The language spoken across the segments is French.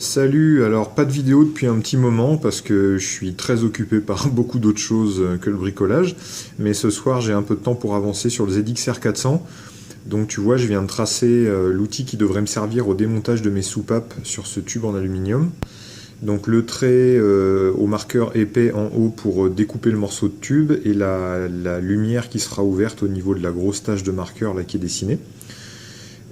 Salut, alors pas de vidéo depuis un petit moment parce que je suis très occupé par beaucoup d'autres choses que le bricolage, mais ce soir j'ai un peu de temps pour avancer sur le ZXR 400. Donc tu vois, je viens de tracer l'outil qui devrait me servir au démontage de mes soupapes sur ce tube en aluminium. Donc le trait au marqueur épais en haut pour découper le morceau de tube et la lumière qui sera ouverte au niveau de la grosse tache de marqueur là qui est dessinée.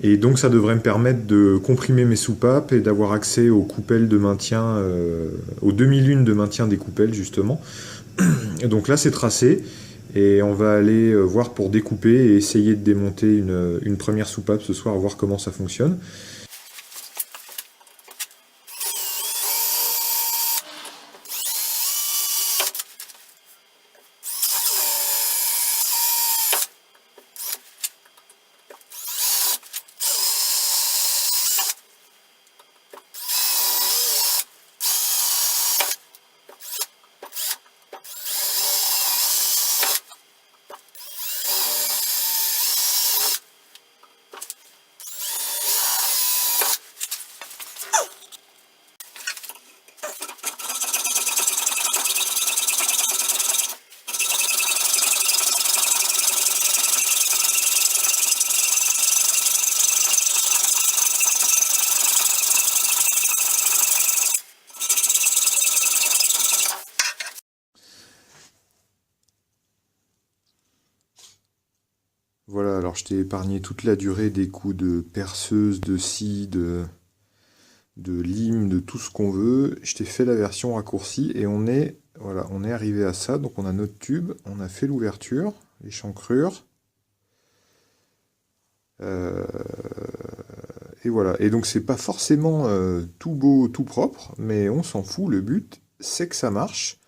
Et donc ça devrait me permettre de comprimer mes soupapes et d'avoir accès aux coupelles de maintien, aux demi-lunes de maintien des coupelles justement. Et donc là c'est tracé et on va aller voir pour découper et essayer de démonter une première soupape ce soir, voir comment ça fonctionne. Voilà, alors je t'ai épargné toute la durée des coups de perceuse, de scie, de lime, de tout ce qu'on veut. Je t'ai fait la version raccourcie et voilà, on est arrivé à ça. Donc on a notre tube, on a fait l'ouverture, l'échancrure. Euh, et voilà. Et donc c'est pas forcément tout beau, tout propre, mais on s'en fout. Le but, c'est que ça marche.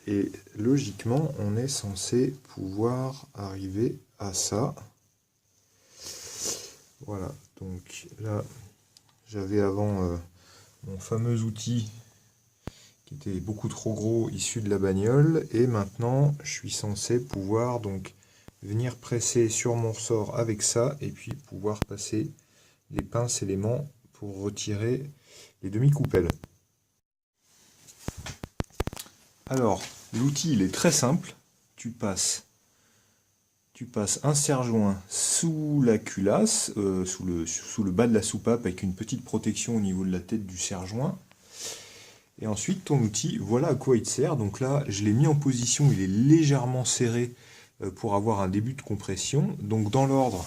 Et logiquement, on est censé pouvoir arriver à ça. Voilà. Donc là, j'avais avant mon fameux outil qui était beaucoup trop gros, issu de la bagnole. Et maintenant, je suis censé pouvoir donc venir presser sur mon ressort avec ça et puis pouvoir passer les pinces éléments pour retirer les demi-coupelles. Alors, l'outil il est très simple. Tu passes un serre-joint sous la culasse, sous le bas de la soupape avec une petite protection au niveau de la tête du serre-joint. Et ensuite, ton outil, voilà à quoi il te sert. Donc là, je l'ai mis en position, il est légèrement serré pour avoir un début de compression. Donc dans l'ordre,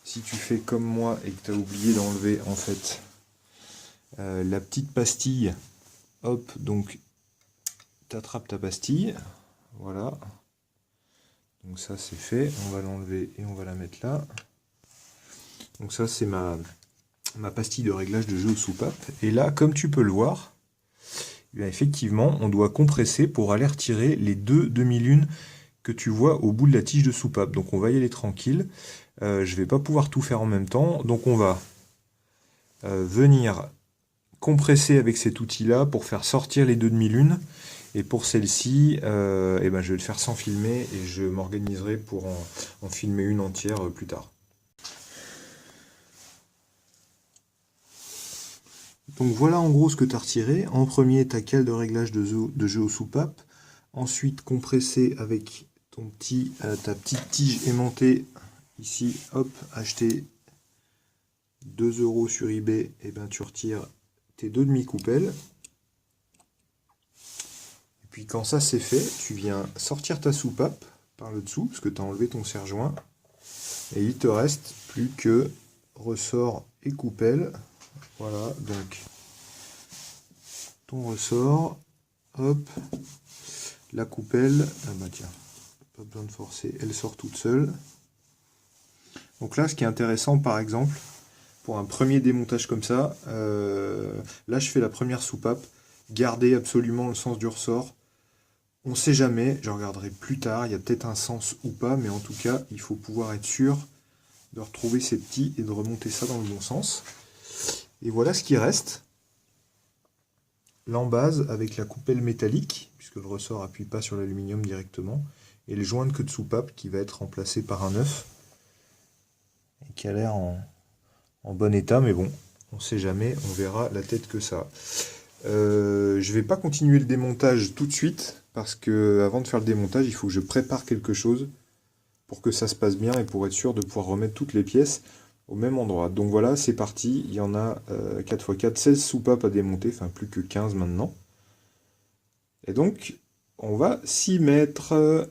si tu fais comme moi et que tu as oublié d'enlever en fait la petite pastille, hop, donc tu attrapes ta pastille, voilà. Donc ça c'est fait, on va l'enlever et on va la mettre là. Donc ça c'est ma pastille de réglage de jeu aux soupapes. Et là, comme tu peux le voir, eh bien, effectivement, on doit compresser pour aller retirer les deux demi-lunes que tu vois au bout de la tige de soupape. Donc on va y aller tranquille. Je ne vais pas pouvoir tout faire en même temps. Donc on va venir compresser avec cet outil-là pour faire sortir les deux demi-lunes. Et pour celle-ci, eh ben, je vais le faire sans filmer et je m'organiserai pour en filmer une entière plus tard. Donc voilà en gros ce que tu as retiré. En premier, ta cale de réglage de jeu aux soupapes. Ensuite, compressé avec ta petite tige aimantée. Ici, hop, acheté 2 € sur eBay. Et ben tu retires tes deux demi-coupelles. Et puis quand ça c'est fait, tu viens sortir ta soupape par le dessous, parce que tu as enlevé ton serre-joint. Et il te reste plus que ressort et coupelle. Voilà, donc ton ressort, hop, la coupelle, ah bah tiens, pas besoin de forcer, elle sort toute seule. Donc là, ce qui est intéressant, par exemple, pour un premier démontage comme ça, là je fais la première soupape, gardez absolument le sens du ressort. On ne sait jamais, je regarderai plus tard, il y a peut-être un sens ou pas, mais en tout cas, il faut pouvoir être sûr de retrouver ces petits et de remonter ça dans le bon sens. Et voilà ce qui reste. L'embase avec la coupelle métallique, puisque le ressort n'appuie pas sur l'aluminium directement, et le joint de queue de soupape qui va être remplacé par un œuf, et qui a l'air en bon état, mais bon, On sait jamais, on verra la tête que ça a. Je vais pas continuer le démontage tout de suite, parce que avant de faire le démontage, il faut que je prépare quelque chose pour que ça se passe bien et pour être sûr de pouvoir remettre toutes les pièces au même endroit. Donc voilà, c'est parti. Il y en a 4x4, 16 soupapes à démonter, enfin plus que 15 maintenant. Et donc, on va s'y mettre.